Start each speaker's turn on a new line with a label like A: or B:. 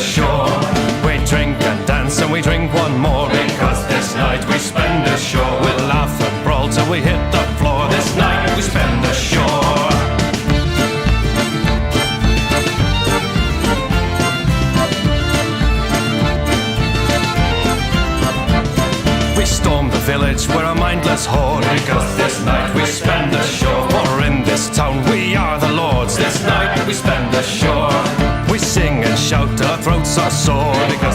A: ashore. We drink and dance and we drink one more, because this night we spend ashore. We'll laugh and brawl till we hit the floor. This night we spend ashore. We storm the village, we're a mindless horde, because this night we spend ashore. For in this town we are the lords, this night we spend ashore. We sing and shout till our throats are sore, because